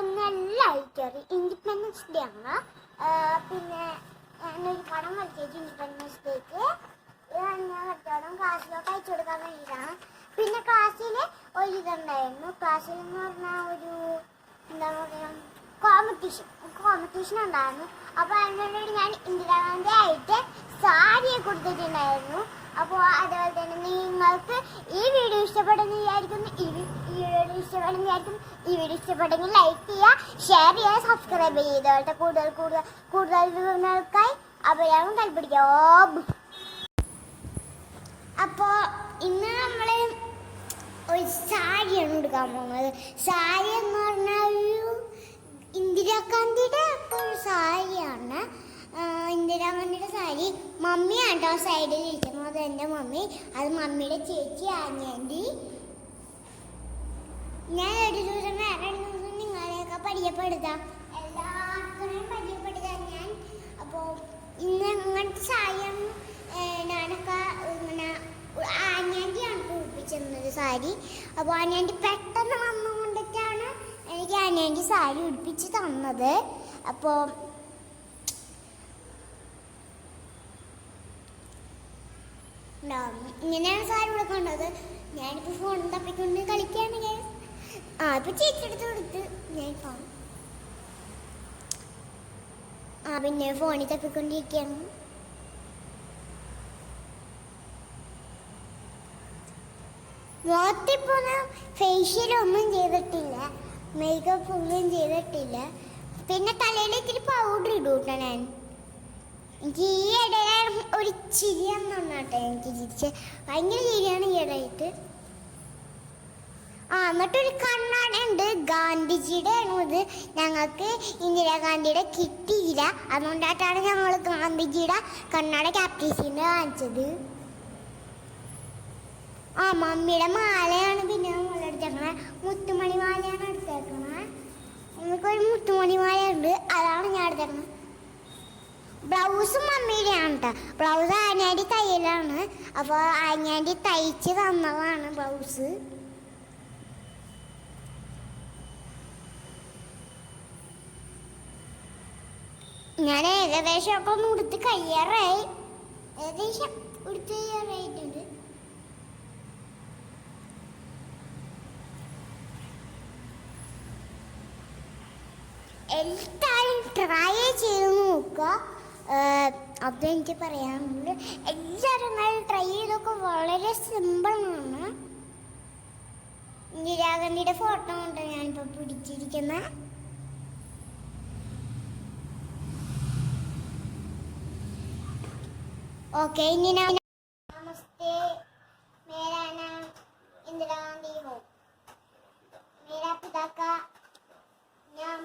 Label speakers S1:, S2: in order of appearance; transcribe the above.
S1: എല്ലാവർക്കും independence day ആണ്. പിന്നെ ഞാനൊരു പടം വരച്ചേച്ചു ഇൻഡിപെൻഡൻസ് ഡേക്ക്. ഞാൻ വരച്ചോളം ക്ലാസ്സിലൊക്കെ അയച്ചു കൊടുക്കാൻ വേണ്ടിയിട്ടാണ്. പിന്നെ ക്ലാസ്സിൽ ഒരു ഇതുണ്ടായിരുന്നു. ക്ലാസ്സിൽ എന്ന് പറഞ്ഞാൽ ഒരു എന്താ പറയുക കോമ്പറ്റീഷൻ ഉണ്ടായിരുന്നു. അപ്പോൾ അതിനോട് ഞാൻ ഇന്ദിരാഗാന്ധി ആയിട്ട് സാരിയെ കൊടുത്തിട്ടുണ്ടായിരുന്നു. അപ്പോൾ അതുപോലെ തന്നെ നിങ്ങൾക്ക് ഈ വീഡിയോ ഇഷ്ടപ്പെടുന്ന വിചാരിക്കുന്നു. ഈ വീഡിയോ ഇഷ്ടപ്പെട്ടെങ്കിൽ ലൈക്ക് ചെയ്യുക, ഷെയർ ചെയ്യുക, സബ്സ്ക്രൈബ് ചെയ്തോട്ടെ. കൂടുതൽ വിവരങ്ങൾക്കായി അഭിരാമം കൽപ്പിടിക്കാം. അപ്പോൾ ഇന്ന് നമ്മൾ ഒരു സാരിയാണ് എടുക്കാൻ പോകുന്നത്. സാരി എന്ന് പറഞ്ഞാൽ ഒരു ഇന്ദിരാഗാന്ധിയുടെ ഒരു സാരിയാണ്. ഇന്ദിരാഗാന്ധിയുടെ സാരി മമ്മിയാണ് കേട്ടോ സൈഡിൽ ഇരിക്കുന്നത്. എൻ്റെ മമ്മി, അത് മമ്മിയുടെ ചേച്ചി ആഞ്ഞാണ്ടി. ഞാൻ ഒരു ദിവസം വേറെ നിങ്ങളെയൊക്കെ പരിചയപ്പെടുത്താം, എല്ലാവർക്കും പരിചയപ്പെടുത്താം ഞാൻ. അപ്പോൾ ഇന്ന് അങ്ങനത്തെ സാരിയാണ് ഞാനൊക്കെ ഇങ്ങനെ ആഞ്ഞാണ്ടിയാണ് ഉടുപ്പിച്ചിരുന്നത് സാരി. അപ്പോൾ ആഞ്ഞാണ്ടി പെട്ടെന്ന് വന്നുകൊണ്ടിട്ടാണ് എനിക്ക് ആഞ്ഞാണ്ടി സാരി ഉടുപ്പിച്ച് തന്നത്. അപ്പോൾ ഇങ്ങനെയാണ് സാരി കൊടുക്കേണ്ടത്. ഞാനിപ്പോൾ ഫോൺ തപ്പിക്കൊണ്ട് കളിക്കുകയാണ്. ഇപ്പം ചേച്ചിയെടുത്ത് കൊടുത്ത് ഞാൻ ഫോൺ പിന്നെ ഫോണിൽ തപ്പിക്കൊണ്ടിരിക്കുകയാണ്. മുഖത്തിപ്പോൾ ഫേഷ്യലൊന്നും ചെയ്തിട്ടില്ല, മേക്കപ്പ് ഒന്നും ചെയ്തിട്ടില്ല. പിന്നെ തലയിൽ ഇത്തിരി പൗഡർ ഇടും കേട്ടോ ഞാൻ. എനിക്ക് ഈ ഇടയിലാണ് ഒരു ചിരിയാന്ന് പറഞ്ഞാട്ടെ എനിക്ക് ചിരിച്ച് ഭയങ്കര ചിരിയാണ് ഈ ഇടയിട്ട്. എന്നിട്ടൊരു കണ്ണാട ഉണ്ട്, ഗാന്ധിജിയുടെ ആണത്. ഞങ്ങൾക്ക് ഇന്ദിരാഗാന്ധിയുടെ കിട്ടിയില്ല, അതുകൊണ്ടായിട്ടാണ് ഞങ്ങൾ ഗാന്ധിജിയുടെ കണ്ണാട ക്യാപ്റ്റീസിൻ്റെ വാങ്ങിച്ചത്. മമ്മിയുടെ മാലയാണ് പിന്നെ നമ്മൾ എടുത്തേക്കണേ. മുത്തുമണി മാലയാണ് എടുത്തേക്കണേ. നമുക്കൊരു മുത്തുമണി മാലയുണ്ട്, അതാണ് ഞാൻ എടുത്തേക്കണത്. ബ്ലൗസും മമ്മിയുടെയാണ് കേട്ടോ. ബ്ലൗസ് ആഞ്ഞാണ്ടി തയ്യലാണ്. അപ്പോൾ ആഞ്ഞാണ്ടി തയ്ച്ച് തന്നതാണ് ബ്ലൗസ്. ഞാൻ ഏകദേശം ഒക്കെ ഒന്ന് ഉടുത്ത് കഴിയാറായി. ഏകദേശം ഉടുത്ത് കഴിയാറായിട്ടുണ്ട്. എല്ലാവരും ട്രൈ ചെയ്ത് നോക്കുക. അതെനിക്ക് പറയാനുണ്ട്. എല്ലാവരും ട്രൈ ചെയ്തൊക്കെ വളരെ സിമ്പിളാണ്. ഇന്ദിരാഗാന്ധിയുടെ ഫോട്ടോ ഉണ്ട് ഞാനിപ്പോൾ പിടിച്ചിരിക്കുന്നത്. ओके नमस्ते, मेरा नाम इंदिरा गांधी हो. मेरा पिता का नाम